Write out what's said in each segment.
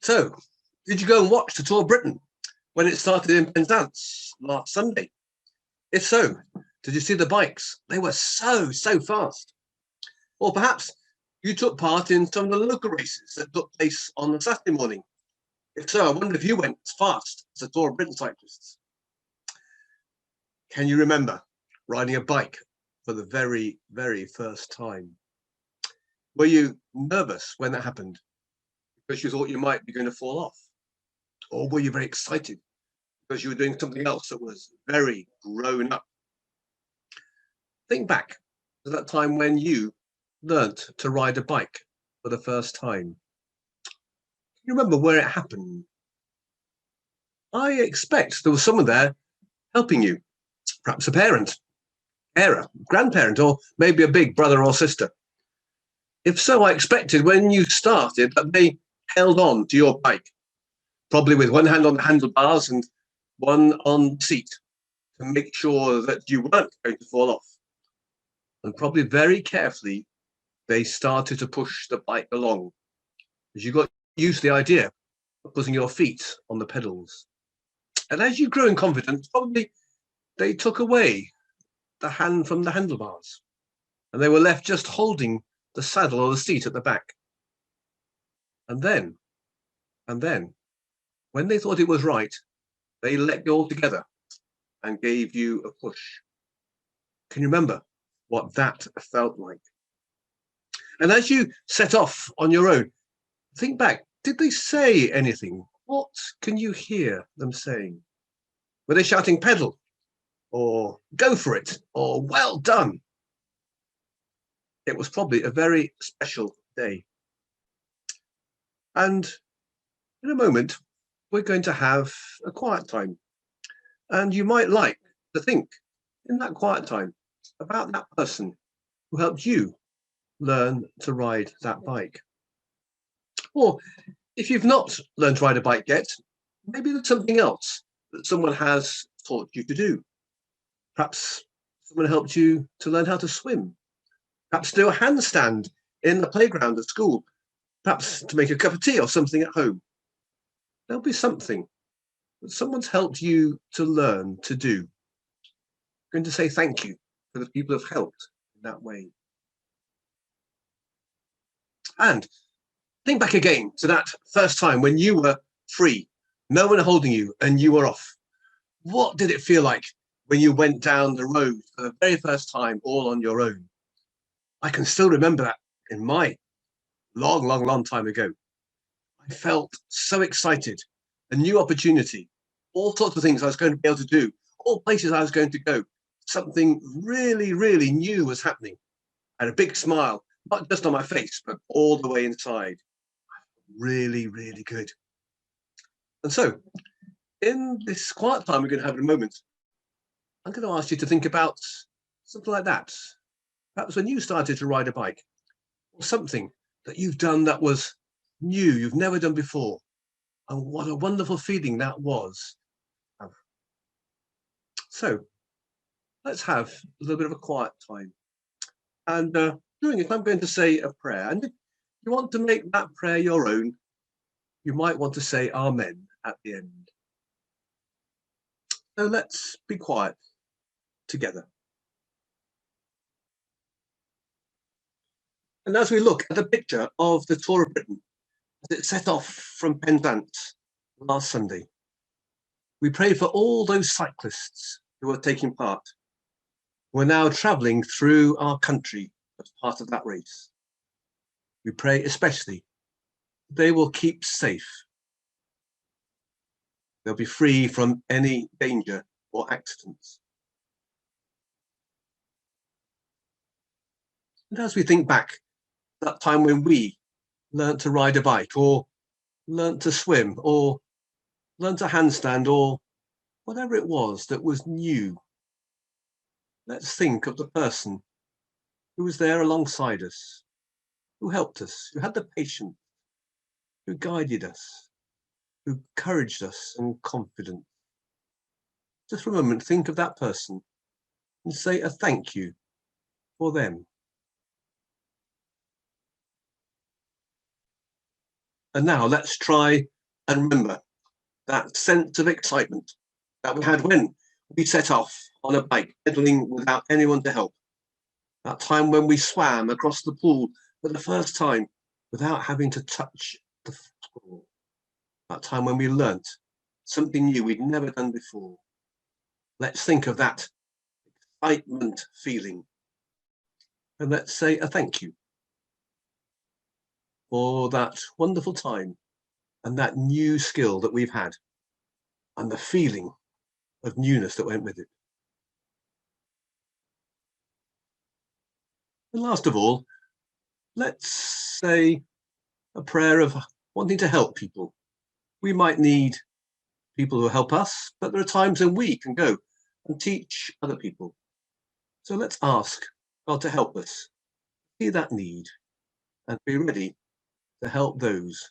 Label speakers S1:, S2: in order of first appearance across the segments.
S1: So, did you go and watch the Tour of Britain when it started in Penzance last Sunday? If so, did you see the bikes? They were so fast. Or perhaps you took part in some of the local races that took place on the Saturday morning. If so, I wonder if you went as fast as the Tour of Britain cyclists. Can you remember riding a bike for the very first time? Were you nervous when that happened because you thought you might be going to fall off? Or were you very excited because you were doing something else that was very grown up? Think back to that time when you learnt to ride a bike for the first time. Can you remember where it happened? I expect there was someone there helping you, perhaps a parent, carer, grandparent, or maybe a big brother or sister. If so, I expected when you started that they held on to your bike, probably with one hand on the handlebars and one on the seat, to make sure that you weren't going to fall off. And probably very carefully, they started to push the bike along as you got used to the idea of putting your feet on the pedals. And as you grew in confidence, probably they took away the hand from the handlebars and they were left just holding the saddle or the seat at the back. And then, when they thought it was right, they let go altogether and gave you a push. Can you remember what that felt like? And as you set off on your own, think back, did they say anything? What can you hear them saying? Were they shouting pedal or go for it or well done? It was probably a very special day. And in a moment, we're going to have a quiet time. And you might like to think in that quiet time about that person who helped you learn to ride that bike. Or if you've not learned to ride a bike yet, maybe there's something else that someone has taught you to do. Perhaps someone helped you to learn how to swim. Perhaps do a handstand in the playground at school. Perhaps to make a cup of tea or something at home. There'll be something that someone's helped you to learn to do. I'm going to say thank you for the people who've helped in that way. And think back again to that first time when you were free, no one holding you, and you were off. What did it feel like when you went down the road for the very first time all on your own? I can still remember that in my long time ago. I felt so excited, a new opportunity, all sorts of things I was going to be able to do, all places I was going to go. Something really new was happening. I had a big smile, not just on my face, but all the way inside. Really good. And so, in this quiet time we're going to have in a moment, I'm going to ask you to think about something like that. Perhaps when you started to ride a bike, or something that you've done that was new, you've never done before. And what a wonderful feeling that was. So, let's have a little bit of a quiet time. And doing it, I'm going to say a prayer. And if you want to make that prayer your own, you might want to say Amen at the end. So let's be quiet together. And as we look at the picture of the Tour of Britain, as it set off from Penzance last Sunday, we pray for all those cyclists who are taking part, who are now travelling through our country as part of that race. We pray especially they will keep safe. They'll be free from any danger or accidents. And as we think back, that time when we learnt to ride a bike, or learnt to swim, or learnt to handstand, or whatever it was that was new, let's think of the person who was there alongside us, who helped us, who had the patience, who guided us, who encouraged us and confidence. Just for a moment, think of that person and say a thank you for them. And now let's try and remember that sense of excitement that we had when we set off on a bike, pedaling without anyone to help. That time when we swam across the pool for the first time without having to touch the floor. That time when we learnt something new we'd never done before. Let's think of that excitement feeling. And let's say a thank you for that wonderful time and that new skill that we've had and the feeling of newness that went with it. And last of all, let's say a prayer of wanting to help people. We might need people who help us, but there are times when we can go and teach other people. So let's ask God to help us see that need and be ready to help those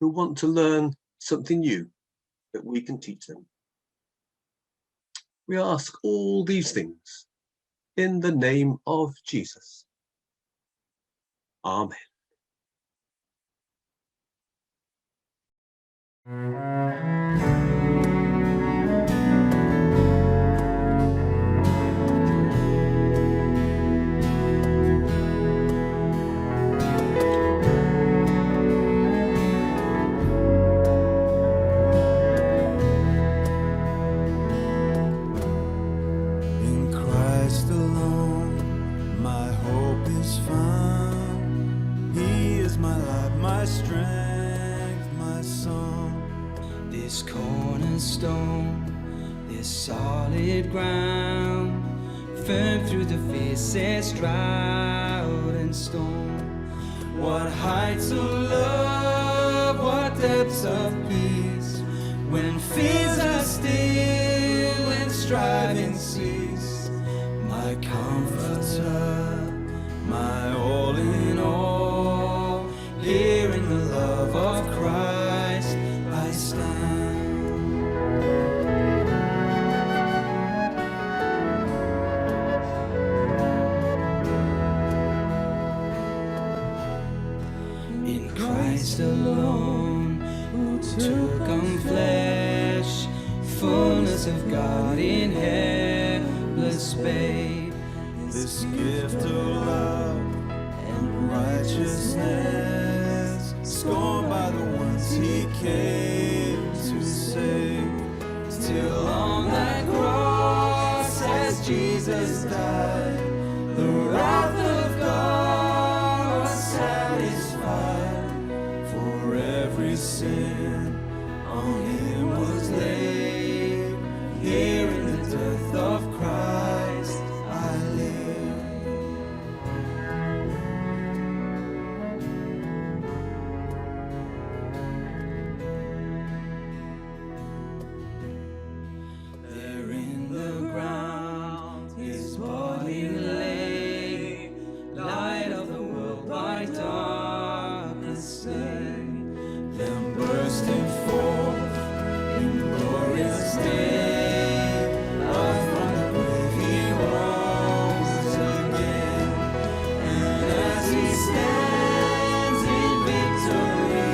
S1: who want to learn something new that we can teach them. We ask all these things in the name of Jesus. Amen.
S2: In Christ alone, my hope is found. He is my life, my strength, my song.
S3: This cornerstone, this solid ground, firm through the fiercest drought and storm. What heights of love, what depths of peace, when fears are still and striving cease. My comforter, my all in all, here in the love of Christ I stand. In Christ alone, who took on flesh, fullness of God in helpless babe.
S2: This gift of love and righteousness, scorned by the ones he came to save.
S3: Till on that cross, as Jesus died, the wrath of God was satisfied.
S2: For every sin on him was laid.
S3: Here in the death of Christ I live. There in the ground his body lay, light of the world by darkness slain.
S2: Then bursting forth in glorious day, up from the grave he rose again.
S3: And as he stands in victory,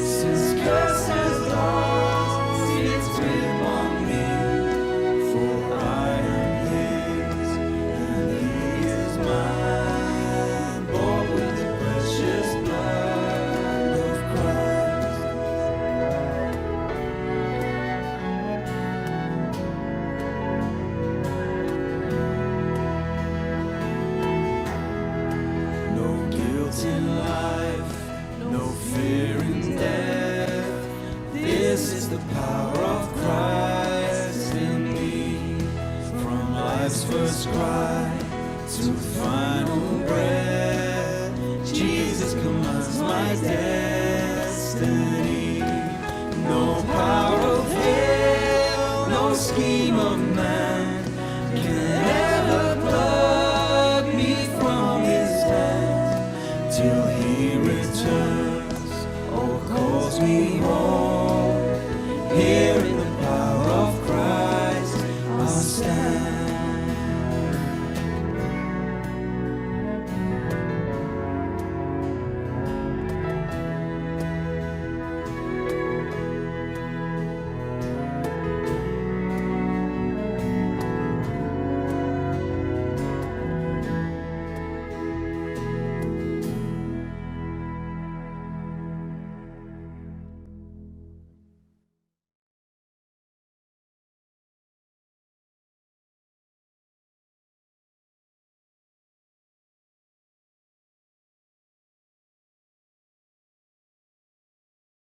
S3: since curse has lost its grip on me,
S2: For I am his, and he is mine, bought with the precious blood of Christ. No guilt in life, no fear in death. This is the power of Christ in me. From life's first cry to final breath, Jesus commands my destiny. No power of hell, no scheme of man can ever pluck me from his hand till he returns or calls me home.